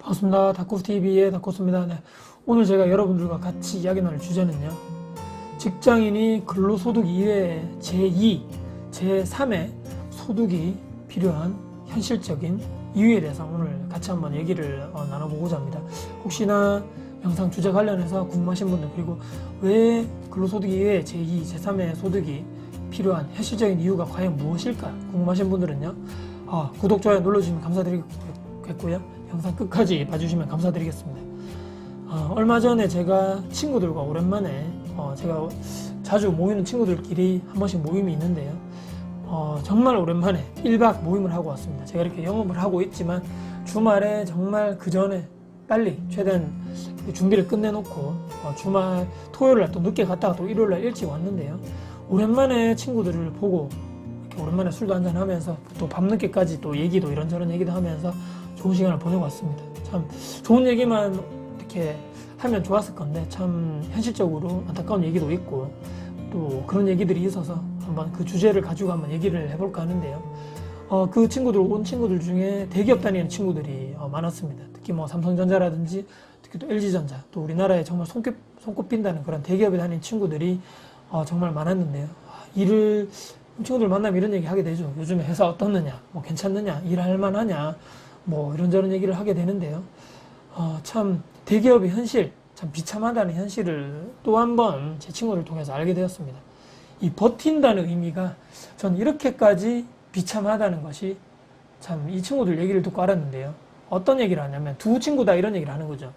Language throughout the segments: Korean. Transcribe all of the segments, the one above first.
반갑습니다. 다코스TV의 다코스입니다. 네, 오늘 제가 여러분들과 같이 이야기 나눌 주제는요, 직장인이 근로소득 이외에 제2, 제3의 소득이 필요한 현실적인 이유에 대해서 오늘 같이 한번 얘기를 나눠보고자 합니다. 혹시나 영상 주제 관련해서 궁금하신 분들, 그리고 왜 근로소득 이외에 제2, 제3의 소득이 필요한 현실적인 이유가 과연 무엇일까 궁금하신 분들은요, 구독, 좋아요 눌러주시면 감사드리겠고요. 영상 끝까지 봐주시면 감사드리겠습니다. 얼마 전에 제가 친구들과 오랜만에 제가 자주 모이는 친구들끼리 한 번씩 모임이 있는데요. 정말 오랜만에 1박 모임을 하고 왔습니다. 제가 이렇게 영업을 하고 있지만 주말에 정말 그 전에 빨리 최대한 준비를 끝내놓고 주말 토요일 날 또 늦게 갔다가 또 일요일 날 일찍 왔는데요. 오랜만에 친구들을 보고 이렇게 오랜만에 술도 한잔 하면서 또 밤늦게까지 또 얘기도 이런저런 얘기도 하면서 좋은 시간을 보내고 왔습니다. 참 좋은 얘기만 이렇게 하면 좋았을 건데 참 현실적으로 안타까운 얘기도 있고 또 그런 얘기들이 있어서 한번 그 주제를 가지고 한번 얘기를 해볼까 하는데요. 그 친구들, 온 친구들 중에 대기업 다니는 친구들이 많았습니다. 특히 뭐 삼성전자라든지 특히 또 LG전자, 또 우리나라에 정말 손꼽힌다는 그런 대기업에 다니는 친구들이 정말 많았는데요. 친구들 만나면 이런 얘기 하게 되죠. 요즘에 회사 어떻느냐, 뭐 괜찮느냐, 일할 만하냐, 뭐 이런저런 얘기를 하게 되는데요. 참 대기업의 현실, 참 비참하다는 현실을 또 한 번 제 친구를 통해서 알게 되었습니다. 이 버틴다는 의미가 전 이렇게까지 비참하다는 것이 참 이 친구들 얘기를 듣고 알았는데요. 어떤 얘기를 하냐면 두 친구다 이런 얘기를 하는 거죠.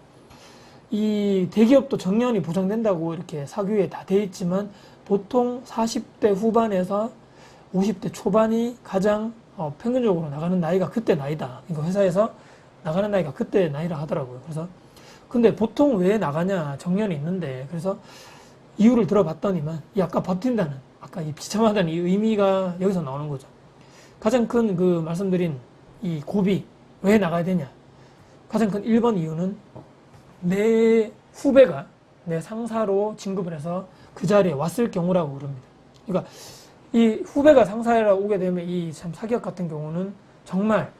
이 대기업도 정년이 보장된다고 이렇게 사교에 다 돼 있지만 보통 40대 후반에서 50대 초반이 가장 평균적으로 나가는 나이가 그때 나이다. 그러니까 회사에서 나가는 나이가 그때 나이라 하더라고요. 그래서 근데 보통 왜 나가냐, 정년이 있는데. 그래서 이유를 들어봤더니만 이 아까 버틴다는, 아까 이 비참하다는 이 의미가 여기서 나오는 거죠. 가장 큰 그 말씀드린 이 고비, 왜 나가야 되냐, 가장 큰 1번 이유는 내 후배가 내 상사로 진급을 해서 그 자리에 왔을 경우라고 그럽니다. 그러니까 이 후배가 상사로 오게 되면 이 참 사기업 같은 경우는 정말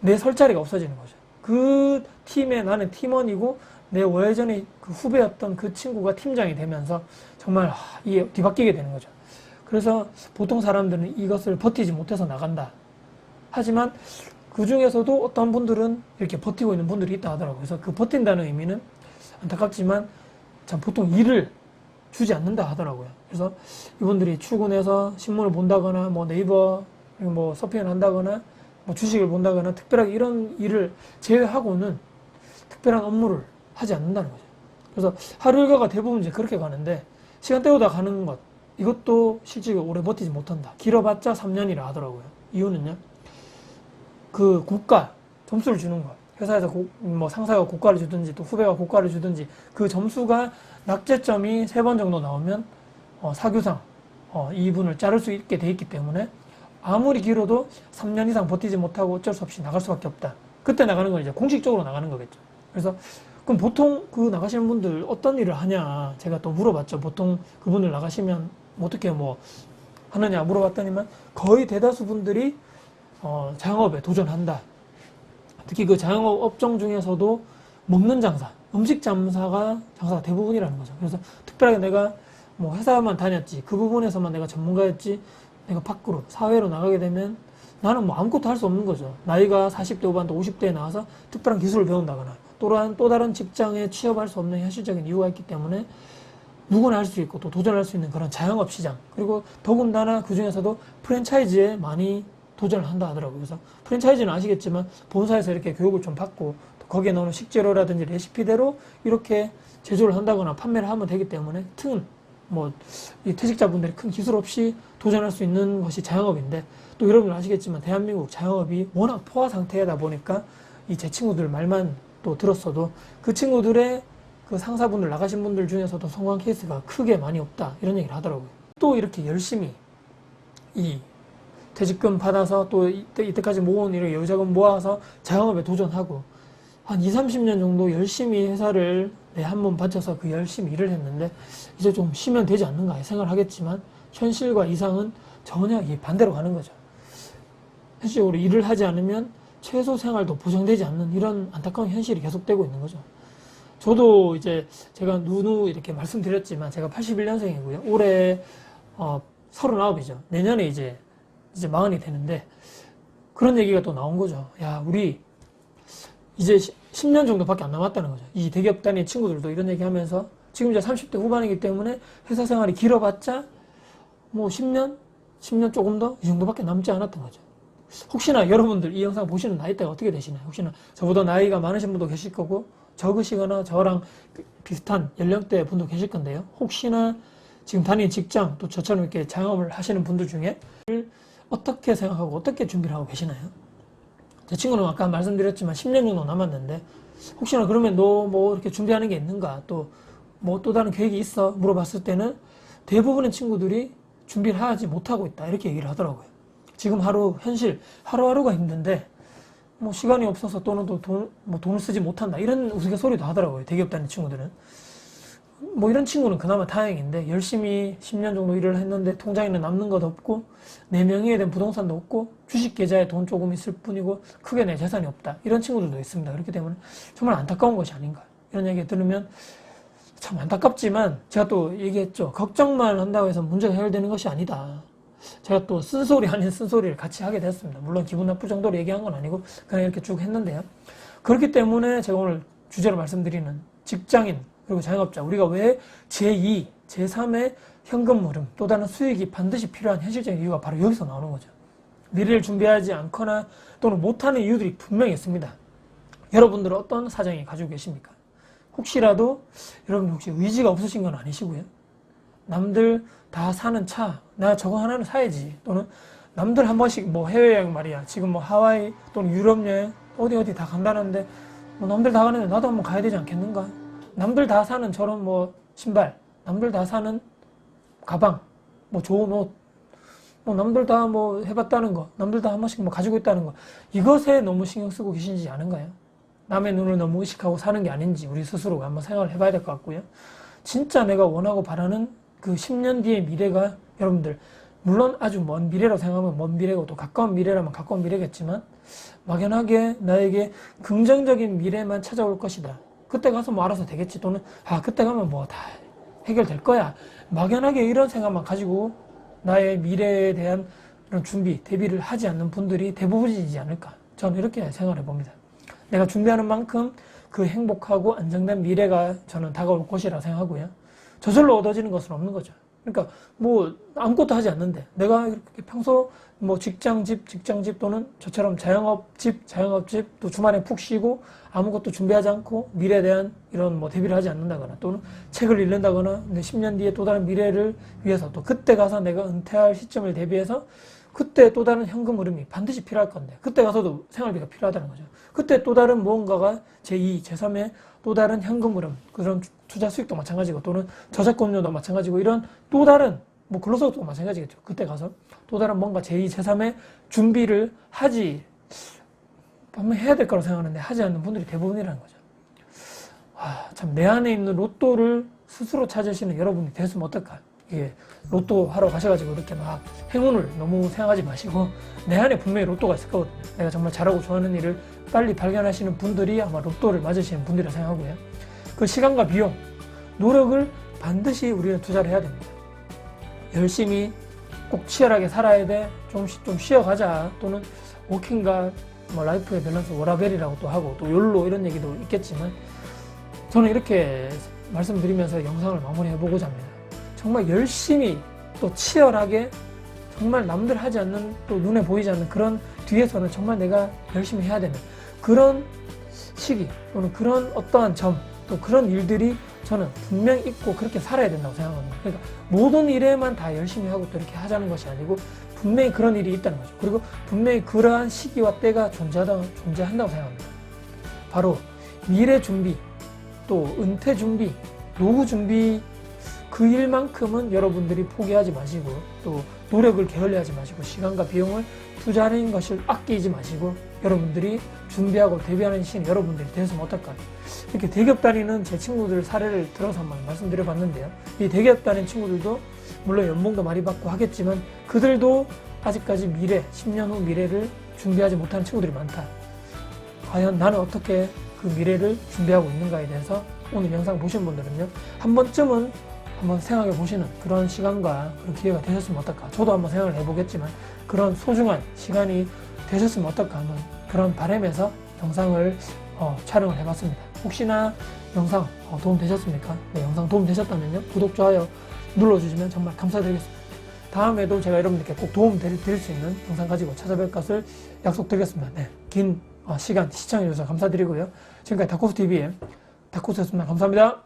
내 설 자리가 없어지는 거죠. 그 팀에 나는 팀원이고 내 예전에 그 후배였던 그 친구가 팀장이 되면서 정말 이게 뒤바뀌게 되는 거죠. 그래서 보통 사람들은 이것을 버티지 못해서 나간다. 하지만 그 중에서도 어떤 분들은 이렇게 버티고 있는 분들이 있다 하더라고요. 그래서 그 버틴다는 의미는 안타깝지만 참 보통 일을 주지 않는다 하더라고요. 그래서 이분들이 출근해서 신문을 본다거나 뭐 네이버 뭐 서핑을 한다거나 뭐 주식을 본다거나 특별하게 이런 일을 제외하고는 특별한 업무를 하지 않는다는 거죠. 그래서 하루 일과가 대부분 이제 그렇게 가는데 시간 때우다 가는 것, 이것도 실질적으로 오래 버티지 못한다. 길어봤자 3년이라 하더라고요. 이유는요, 그 고가 점수를 주는 것, 회사에서 뭐 상사가 고가를 주든지 또 후배가 고가를 주든지 그 점수가 낙제점이 3번 정도 나오면 사규상 이분을 자를 수 있게 돼 있기 때문에 아무리 길어도 3년 이상 버티지 못하고 어쩔 수 없이 나갈 수밖에 없다. 그때 나가는 건 이제 공식적으로 나가는 거겠죠. 그래서 그럼 보통 그 나가시는 분들 어떤 일을 하냐 제가 또 물어봤죠. 보통 그분들 나가시면 어떻게 뭐 하느냐 물어봤더니만 거의 대다수 분들이 자영업에 도전한다. 특히 그 자영업 업종 중에서도 먹는 장사, 음식 장사가 대부분이라는 거죠. 그래서 특별하게 내가 뭐 회사만 다녔지, 그 부분에서만 내가 전문가였지, 내가 밖으로 사회로 나가게 되면 나는 뭐 아무것도 할 수 없는 거죠. 나이가 40대 후반 또 50대에 나와서 특별한 기술을 배운다거나 또 다른 직장에 취업할 수 없는 현실적인 이유가 있기 때문에 누구나 할 수 있고 또 도전할 수 있는 그런 자영업 시장, 그리고 더군다나 그 중에서도 프랜차이즈에 많이 도전을 한다 하더라고요. 그래서 프랜차이즈는 아시겠지만 본사에서 이렇게 교육을 좀 받고 또 거기에 나오는 식재료라든지 레시피대로 이렇게 제조를 한다거나 판매를 하면 되기 때문에 이 퇴직자분들이 큰 기술 없이 도전할 수 있는 것이 자영업인데, 또 여러분 아시겠지만 대한민국 자영업이 워낙 포화 상태다 보니까 이 제 친구들 말만 또 들었어도 그 친구들의 그 상사분들 나가신 분들 중에서도 성공 케이스가 크게 많이 없다 이런 얘기를 하더라고요. 또 이렇게 열심히 이 퇴직금 받아서 또 이때까지 모은 이렇게 여유자금 모아서 자영업에 도전하고 한 20, 30년 정도 열심히 회사를 한 번 바쳐서 그 열심히 일을 했는데 이제 좀 쉬면 되지 않는가 생각을 하겠지만 현실과 이상은 전혀 반대로 가는 거죠. 현실적으로 일을 하지 않으면 최소 생활도 보장되지 않는 이런 안타까운 현실이 계속되고 있는 거죠. 저도 이제 제가 누누 이렇게 말씀드렸지만 제가 81년생이고요. 올해 39이죠. 내년에 이제 40이 되는데 그런 얘기가 또 나온 거죠. 야, 우리 이제 10년 정도밖에 안 남았다는 거죠. 이 대기업 다니는 친구들도 이런 얘기 하면서 지금 이제 30대 후반이기 때문에 회사 생활이 길어봤자 뭐 10년 조금 더 이 정도밖에 남지 않았던 거죠. 혹시나 여러분들 이 영상 보시는 나이대가 어떻게 되시나요? 혹시나 저보다 나이가 많으신 분도 계실 거고 적으시거나 저랑 비슷한 연령대 분도 계실 건데요. 혹시나 지금 다니는 직장 또 저처럼 이렇게 자영업을 하시는 분들 중에 어떻게 생각하고 어떻게 준비를 하고 계시나요? 제 친구는 아까 말씀드렸지만 10년 정도 남았는데 혹시나 그러면 너 뭐 이렇게 준비하는 게 있는가? 또 뭐 또 다른 계획이 있어? 물어봤을 때는 대부분의 친구들이 준비를 하지 못하고 있다 이렇게 얘기를 하더라고요. 지금 현실 하루하루가 힘든데 뭐 시간이 없어서 또는 또 돈을 쓰지 못한다 이런 우스갯소리도 하더라고요. 대기업 다니는 친구들은. 뭐 이런 친구는 그나마 다행인데 열심히 10년 정도 일을 했는데 통장에는 남는 것도 없고 내 명의에 대한 부동산도 없고 주식 계좌에 돈 조금 있을 뿐이고 크게 내 재산이 없다 이런 친구들도 있습니다. 그렇기 때문에 정말 안타까운 것이 아닌가 이런 얘기 들으면 참 안타깝지만 제가 또 얘기했죠. 걱정만 한다고 해서 문제가 해결되는 것이 아니다. 제가 또 쓴소리 아닌 쓴소리를 같이 하게 됐습니다. 물론 기분 나쁠 정도로 얘기한 건 아니고 그냥 이렇게 쭉 했는데요. 그렇기 때문에 제가 오늘 주제로 말씀드리는 직장인 그리고 자영업자 우리가 왜 제2, 제3의 현금 흐름 또 다른 수익이 반드시 필요한 현실적인 이유가 바로 여기서 나오는 거죠. 미래를 준비하지 않거나 또는 못하는 이유들이 분명히 있습니다. 여러분들은 어떤 사정이 가지고 계십니까? 혹시라도 여러분 혹시 의지가 없으신 건 아니시고요. 남들 다 사는 차, 나 저거 하나는 사야지. 또는 남들 한 번씩 뭐 해외여행 말이야. 지금 뭐 하와이 또는 유럽 여행 어디 다 간다는데 뭐 남들 다 가는데 나도 한번 가야 되지 않겠는가? 남들 다 사는 저런 뭐 신발, 남들 다 사는 가방, 뭐 좋은 옷, 뭐 남들 다 뭐 해봤다는 거, 남들 다 한 번씩 뭐 가지고 있다는 거 이것에 너무 신경 쓰고 계신지 아는가요? 남의 눈을 너무 의식하고 사는 게 아닌지 우리 스스로가 한번 생각을 해봐야 될 것 같고요. 진짜 내가 원하고 바라는 그 10년 뒤의 미래가 여러분들 물론 아주 먼 미래라고 생각하면 먼 미래고 또 가까운 미래라면 가까운 미래겠지만 막연하게 나에게 긍정적인 미래만 찾아올 것이다. 그때 가서 뭐 알아서 되겠지 또는 그때 가면 뭐 다 해결될 거야. 막연하게 이런 생각만 가지고 나의 미래에 대한 이런 준비, 대비를 하지 않는 분들이 대부분이지 않을까. 저는 이렇게 생각을 해봅니다. 내가 준비하는 만큼 그 행복하고 안정된 미래가 저는 다가올 것이라 생각하고요. 저절로 얻어지는 것은 없는 거죠. 그러니까 뭐 아무것도 하지 않는데 내가 이렇게 평소 뭐 직장집 또는 저처럼 자영업집 또 주말에 푹 쉬고 아무것도 준비하지 않고 미래에 대한 이런 뭐 대비를 하지 않는다거나 또는 책을 읽는다거나 내 10년 뒤에 또 다른 미래를 위해서 또 그때 가서 내가 은퇴할 시점을 대비해서 그때 또 다른 현금 흐름이 반드시 필요할 건데 그때 가서도 생활비가 필요하다는 거죠. 그때 또 다른 무언가가 제2, 제3의 또 다른 현금 흐름, 그런 투자 수익도 마찬가지고 또는 저작권료도 마찬가지고 이런 또 다른 뭐 근로소득도 마찬가지겠죠. 그때 가서 또 다른 뭔가 제2, 제3의 준비를 분명히 해야 될 거라고 생각하는데 하지 않는 분들이 대부분이라는 거죠. 참 내 안에 있는 로또를 스스로 찾으시는 여러분이 됐으면 어떨까? 이게 로또 하러 가셔가지고 이렇게 막 행운을 너무 생각하지 마시고 내 안에 분명히 로또가 있을 거거든요. 내가 정말 잘하고 좋아하는 일을 빨리 발견하시는 분들이 아마 로또를 맞으시는 분들이라 생각하고요. 그 시간과 비용, 노력을 반드시 우리는 투자를 해야 됩니다. 열심히 꼭 치열하게 살아야 돼. 좀 쉬어가자. 또는 워킹과 뭐 라이프의 밸런스 워라벨이라고 또 하고 또 욜로 이런 얘기도 있겠지만 저는 이렇게 말씀드리면서 영상을 마무리해보고자 합니다. 정말 열심히 또 치열하게 정말 남들 하지 않는 또 눈에 보이지 않는 그런 뒤에서는 정말 내가 열심히 해야 되는 그런 시기 또는 그런 어떠한 점 또 그런 일들이 저는 분명히 있고 그렇게 살아야 된다고 생각합니다. 그러니까 모든 일에만 다 열심히 하고 또 이렇게 하자는 것이 아니고 분명히 그런 일이 있다는 거죠. 그리고 분명히 그러한 시기와 때가 존재한다고 생각합니다. 바로 미래 준비, 또 은퇴 준비, 노후 준비 그 일만큼은 여러분들이 포기하지 마시고 또 노력을 게을리하지 마시고 시간과 비용을 투자하는 것을 아끼지 마시고 여러분들이 준비하고 대비하는 시인 여러분들이 되었으면 어떨까. 이렇게 대기업 다니는 제 친구들 사례를 들어서 한번 말씀드려 봤는데요. 이 대기업 다니는 친구들도 물론 연봉도 많이 받고 하겠지만 그들도 아직까지 미래, 10년 후 미래를 준비하지 못하는 친구들이 많다. 과연 나는 어떻게 그 미래를 준비하고 있는가에 대해서 오늘 영상 보신 분들은요, 한 번쯤은 한번 생각해 보시는 그런 시간과 그런 기회가 되셨으면 어떨까. 저도 한번 생각을 해보겠지만 그런 소중한 시간이 되셨으면 어떨까 하는 그런 바람에서 영상을 촬영을 해봤습니다. 혹시나 영상 도움 되셨습니까? 네, 영상 도움 되셨다면요, 구독, 좋아요 눌러주시면 정말 감사드리겠습니다. 다음에도 제가 여러분들께 꼭 도움 드릴 수 있는 영상 가지고 찾아뵐 것을 약속드리겠습니다. 네, 긴 시간 시청해주셔서 감사드리고요. 지금까지 다코스TV의 다코스였습니다. 감사합니다.